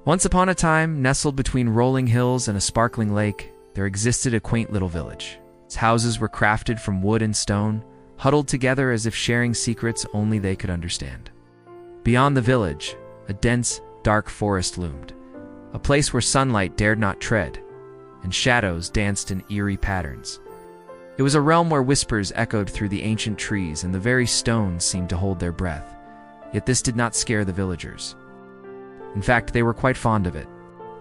Once upon a time, nestled between rolling hills and a sparkling lake, there existed a quaint little village. Its houses were crafted from wood and stone, huddled together as if sharing secrets only they could understand. Beyond the village, a dense, dark forest loomed, a place where sunlight dared not tread, and shadows danced in eerie patterns. It was a realm where whispers echoed through the ancient trees and the very stones seemed to hold their breath. Yet this did not scare the villagers. In fact, they were quite fond of it.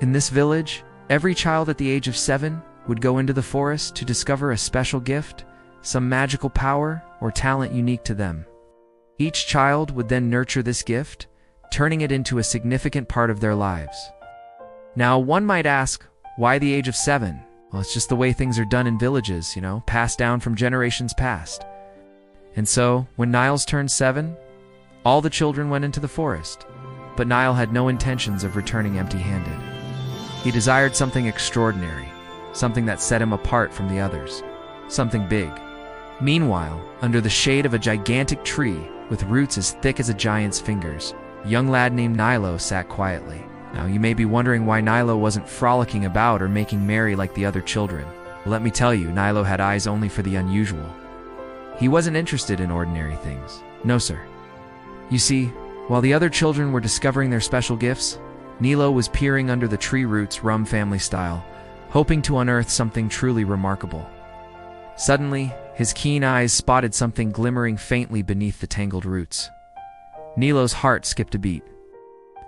In this village, every child at the age of 7 would go into the forest to discover a special gift, some magical power or talent unique to them. Each child would then nurture this gift, turning it into a significant part of their lives. Now, one might ask, why the age of 7? Well, it's just the way things are done in villages, passed down from generations past. And so, when Niles turned 7, all the children went into the forest. But Niall had no intentions of returning empty-handed. He desired something extraordinary, something that set him apart from the others, something big. Meanwhile, under the shade of a gigantic tree, with roots as thick as a giant's fingers, a young lad named Nilo sat quietly. Now, you may be wondering why Nilo wasn't frolicking about or making merry like the other children. Well, let me tell you, Nilo had eyes only for the unusual. He wasn't interested in ordinary things. No, sir. You see, while the other children were discovering their special gifts, Nilo was peering under the tree roots Rum family style, hoping to unearth something truly remarkable. Suddenly, his keen eyes spotted something glimmering faintly beneath the tangled roots. Nilo's heart skipped a beat.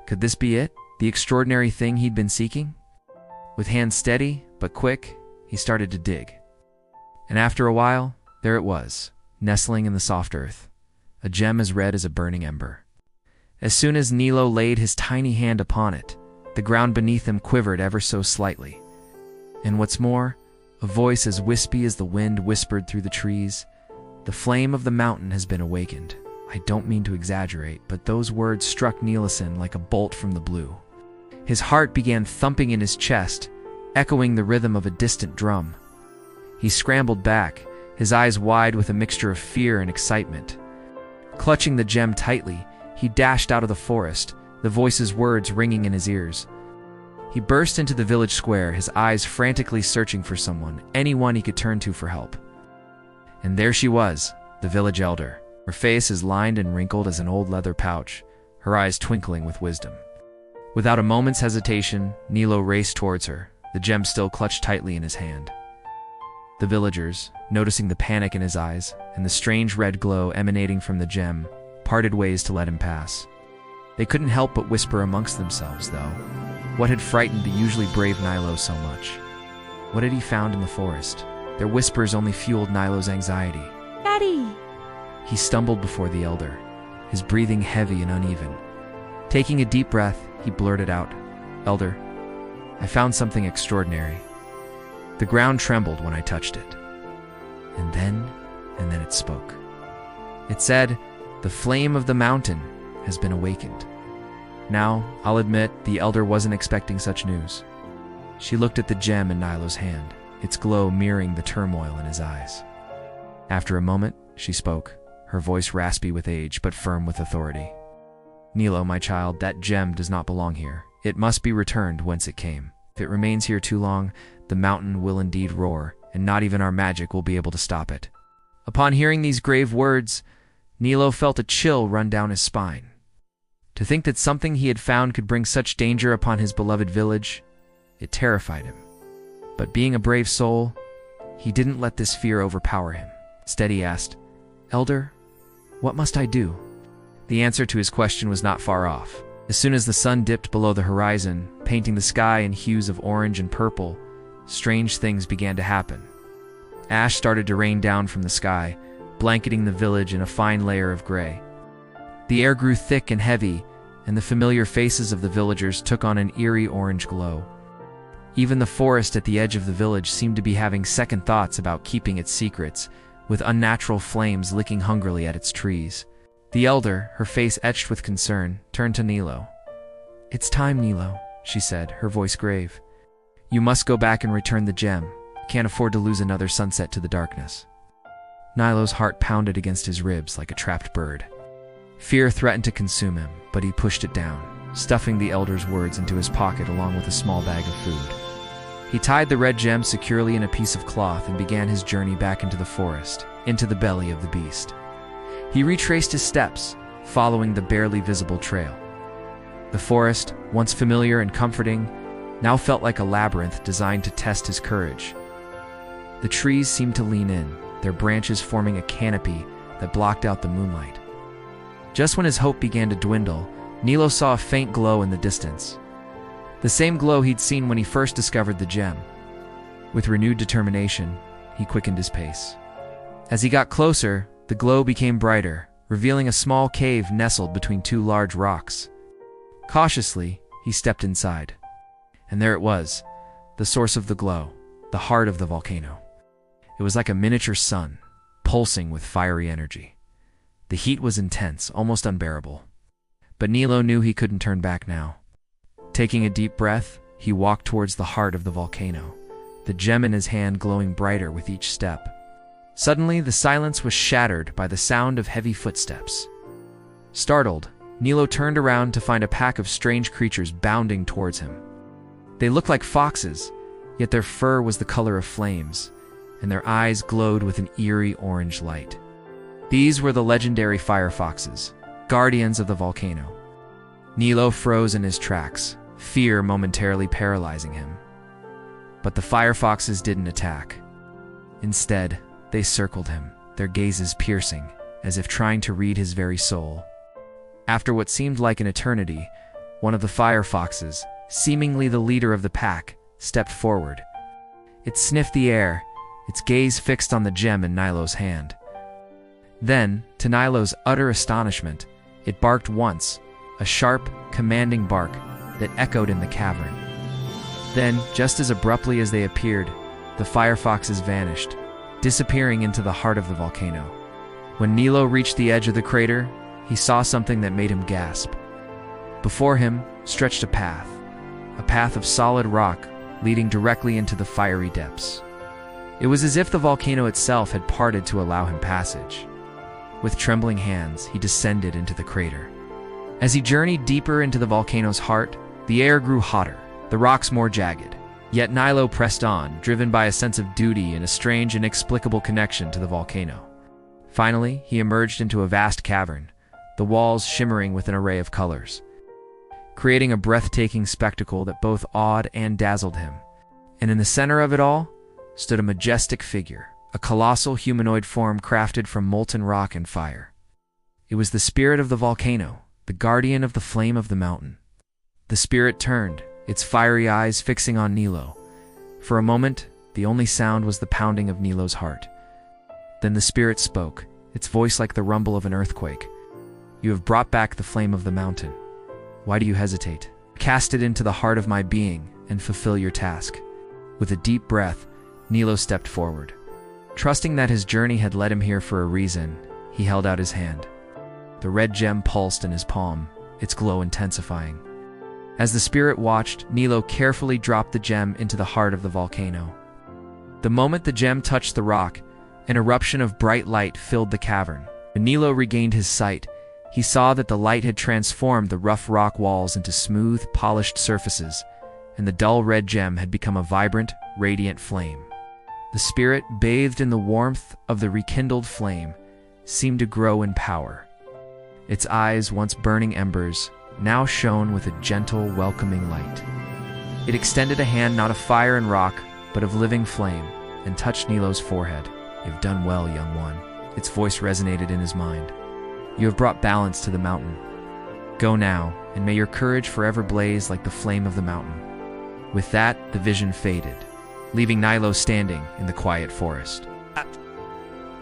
Could this be it? The extraordinary thing he'd been seeking? With hands steady, but quick, he started to dig. And after a while, there it was, nestling in the soft earth, a gem as red as a burning ember. As soon as Nilo laid his tiny hand upon it, the ground beneath him quivered ever so slightly. And what's more, a voice as wispy as the wind whispered through the trees, "The flame of the mountain has been awakened." I don't mean to exaggerate, but those words struck Nielsen like a bolt from the blue. His heart began thumping in his chest, echoing the rhythm of a distant drum. He scrambled back, his eyes wide with a mixture of fear and excitement. Clutching the gem tightly, he dashed out of the forest, the voice's words ringing in his ears. He burst into the village square, his eyes frantically searching for someone, anyone he could turn to for help. And there she was, the village elder, her face as lined and wrinkled as an old leather pouch, her eyes twinkling with wisdom. Without a moment's hesitation, Nilo raced towards her, the gem still clutched tightly in his hand. The villagers, noticing the panic in his eyes and the strange red glow emanating from the gem, parted ways to let him pass. They couldn't help but whisper amongst themselves, though. What had frightened the usually brave Nilo so much? What had he found in the forest? Their whispers only fueled Nilo's anxiety. Daddy! He stumbled before the elder, his breathing heavy and uneven. Taking a deep breath, he blurted out, "Elder, I found something extraordinary. The ground trembled when I touched it." And then it spoke. It said, "The flame of the mountain has been awakened." Now, I'll admit, the elder wasn't expecting such news. She looked at the gem in Nilo's hand, its glow mirroring the turmoil in his eyes. After a moment, she spoke, her voice raspy with age but firm with authority. "Nilo, my child, that gem does not belong here. It must be returned whence it came. If it remains here too long, the mountain will indeed roar, and not even our magic will be able to stop it." Upon hearing these grave words, Nilo felt a chill run down his spine. To think that something he had found could bring such danger upon his beloved village, it terrified him. But being a brave soul, he didn't let this fear overpower him. Instead, he asked, "Elder, what must I do?" The answer to his question was not far off. As soon as the sun dipped below the horizon, painting the sky in hues of orange and purple, strange things began to happen. Ash started to rain down from the sky, blanketing the village in a fine layer of gray. The air grew thick and heavy, and the familiar faces of the villagers took on an eerie orange glow. Even the forest at the edge of the village seemed to be having second thoughts about keeping its secrets, with unnatural flames licking hungrily at its trees. The elder, her face etched with concern, turned to Nilo. "It's time, Nilo," she said, her voice grave. "You must go back and return the gem. Can't afford to lose another sunset to the darkness." Nilo's heart pounded against his ribs like a trapped bird. Fear threatened to consume him, but he pushed it down. stuffing the elder's words into his pocket along with a small bag of food. He tied the red gem securely in a piece of cloth and began his journey back into the forest, into the belly of the beast. He retraced his steps, following the barely visible trail. The forest, once familiar and comforting, now felt like a labyrinth designed to test his courage. The trees seemed to lean in, their branches forming a canopy that blocked out the moonlight. Just when his hope began to dwindle, Nilo saw a faint glow in the distance. The same glow he'd seen when he first discovered the gem. With renewed determination, he quickened his pace. As he got closer, the glow became brighter, revealing a small cave nestled between two large rocks. Cautiously, he stepped inside. And there it was, the source of the glow, the heart of the volcano. It was like a miniature sun, pulsing with fiery energy. The heat was intense, almost unbearable. But Nilo knew he couldn't turn back now. Taking a deep breath, he walked towards the heart of the volcano, the gem in his hand glowing brighter with each step. Suddenly, the silence was shattered by the sound of heavy footsteps. Startled, Nilo turned around to find a pack of strange creatures bounding towards him. They looked like foxes, yet their fur was the color of flames, and their eyes glowed with an eerie orange light. These were the legendary fire foxes, guardians of the volcano. Nilo froze in his tracks, fear momentarily paralyzing him. But the fire foxes didn't attack. Instead, they circled him, their gazes piercing, as if trying to read his very soul. After what seemed like an eternity, one of the fire foxes, seemingly the leader of the pack, stepped forward. It sniffed the air, its gaze fixed on the gem in Nilo's hand. Then, to Nilo's utter astonishment, it barked once, a sharp, commanding bark that echoed in the cavern. Then, just as abruptly as they appeared, the fire foxes vanished, disappearing into the heart of the volcano. When Nilo reached the edge of the crater, he saw something that made him gasp. Before him stretched a path of solid rock leading directly into the fiery depths. It was as if the volcano itself had parted to allow him passage. With trembling hands, he descended into the crater. As he journeyed deeper into the volcano's heart, the air grew hotter, the rocks more jagged. Yet Nilo pressed on, driven by a sense of duty and a strange, inexplicable connection to the volcano. Finally, he emerged into a vast cavern, the walls shimmering with an array of colors, creating a breathtaking spectacle that both awed and dazzled him. And in the center of it all stood a majestic figure, a colossal humanoid form crafted from molten rock and fire. It was the spirit of the volcano, the guardian of the flame of the mountain. The spirit turned, its fiery eyes fixing on Nilo. For a moment, the only sound was the pounding of Nilo's heart. Then the spirit spoke, its voice like the rumble of an earthquake. "You have brought back the flame of the mountain. Why do you hesitate? Cast it into the heart of my being and fulfill your task." With a deep breath, Nilo stepped forward. Trusting that his journey had led him here for a reason, he held out his hand. The red gem pulsed in his palm, its glow intensifying. As the spirit watched, Nilo carefully dropped the gem into the heart of the volcano. The moment the gem touched the rock, an eruption of bright light filled the cavern. When Nilo regained his sight, he saw that the light had transformed the rough rock walls into smooth, polished surfaces, and the dull red gem had become a vibrant, radiant flame. The spirit, bathed in the warmth of the rekindled flame, seemed to grow in power. Its eyes, once burning embers, now shone with a gentle, welcoming light. It extended a hand not of fire and rock, but of living flame, and touched Nilo's forehead. "You've done well, young one." Its voice resonated in his mind. "You have brought balance to the mountain. Go now, and may your courage forever blaze like the flame of the mountain." With that, the vision faded, leaving Nilo standing in the quiet forest.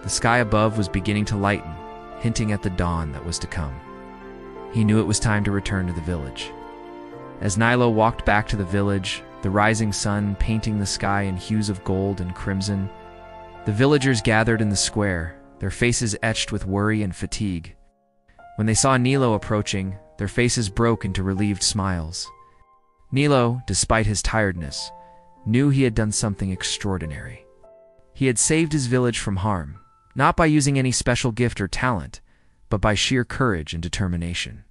The sky above was beginning to lighten, hinting at the dawn that was to come. He knew it was time to return to the village. As Nilo walked back to the village, the rising sun painting the sky in hues of gold and crimson, the villagers gathered in the square, their faces etched with worry and fatigue. When they saw Nilo approaching, their faces broke into relieved smiles. Nilo, despite his tiredness, knew he had done something extraordinary. He had saved his village from harm, not by using any special gift or talent, but by sheer courage and determination.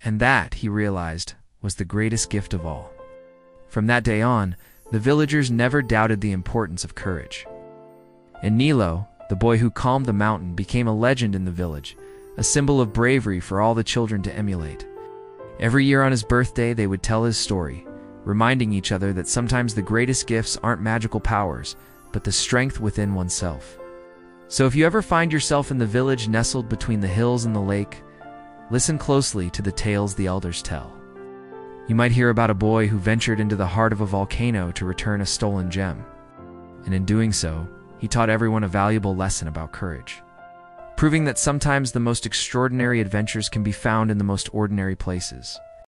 And that, he realized, was the greatest gift of all. From that day on, the villagers never doubted the importance of courage. And Nilo, the boy who calmed the mountain, became a legend in the village, a symbol of bravery for all the children to emulate. Every year on his birthday, they would tell his story, reminding each other that sometimes the greatest gifts aren't magical powers, but the strength within oneself. So if you ever find yourself in the village nestled between the hills and the lake, listen closely to the tales the elders tell. You might hear about a boy who ventured into the heart of a volcano to return a stolen gem. And in doing so, he taught everyone a valuable lesson about courage, proving that sometimes the most extraordinary adventures can be found in the most ordinary places.